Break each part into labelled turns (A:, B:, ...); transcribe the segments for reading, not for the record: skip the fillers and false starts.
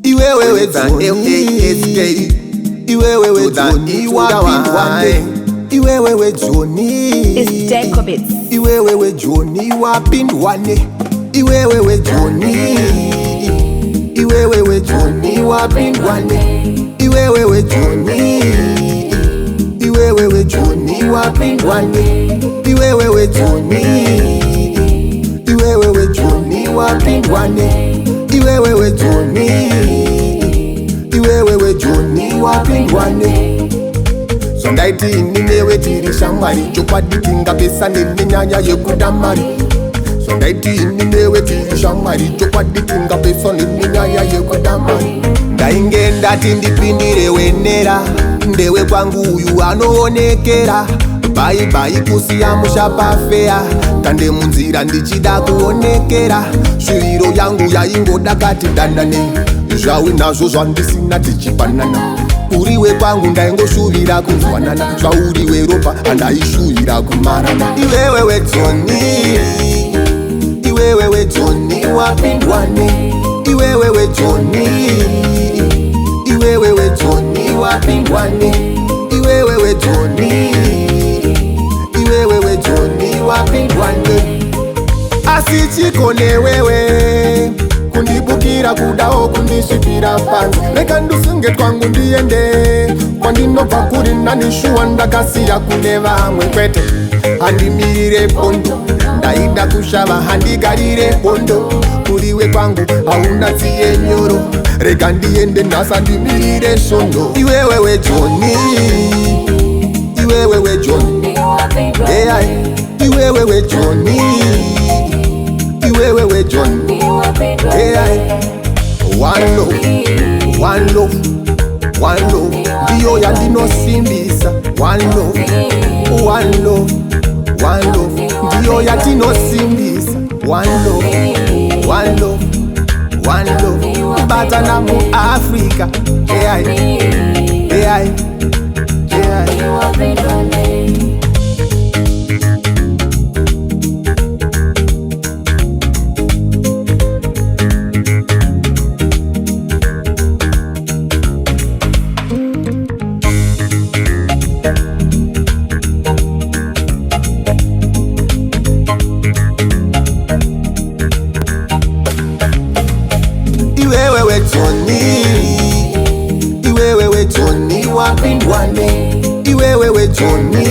A: Iwewe Joni, Iwewe Joni, Iwewe Joni,
B: It's Jacobits.
A: Iwewe Joni, wapindwane. Iwewe Joni, Iwewe Joni, wapindwane. Iwewe Joni, Iwewe Joni, wapindwane. Iwewe Joni, Iwewe Joni, wapindwane. Iwewe Joni, Iwewe Joni, wapindwane. So ndaiti ninewe tiri shamwari chokwadi tingapesa nenyanya yekudamari. So ndaiti ninewe tiri shamwari chokwadi tingapesa nenyanya yekudamari. Ndainge ndati ndipindire wenera ndewe kwangu uyu anoonekera. Bye bye kusiya mushapafea kande munzira ndichida kuonekera. Shuviro yangu yaingoda kati dandane zvawe nazvo zvandisina tichipanana. Uriwe kwangu ndaingoshuvira kunzwanana zvauriwe ropa andaishuvira kumarana. Iwewe Joni, Iwewe Joni, wapindwane. Iwewe Joni, Iwewe Joni, wapindwane. Iwewe Joni, Iwewe Joni, wapindwane. Asichikone wewe kundibukira kudawo kundisipira pansi. Reka ndusunge twangu ndiende kwandinobva kuri nanishuwa ndakasiya kune vamwe kwete. Handimirire pondo ndaida kushava handigarire pondo. Kuriwe kwangu hauna tsiye nyoro reka ndiende nhasa ndimirire shondo. Iwewe Joni, Iwewe Joni, Iwewe Joni, Iwewe Joni. One love, one love, one love. Ndiyo yandinosimbisa. One love, one love, one love. Ndiyo yandinosimbisa. One love, one love, one love. Kubatana mu Africa. Iwewe Joni, Iwewe Joni, wapindwane. Iwewe Joni,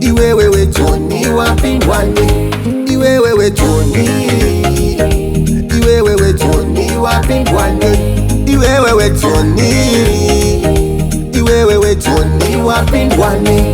A: Iwewe Joni, wapindwane. Iwewe Joni, Iwewe Joni, wapindwane. Iwewe Joni, Iwewe Joni, wapindwane.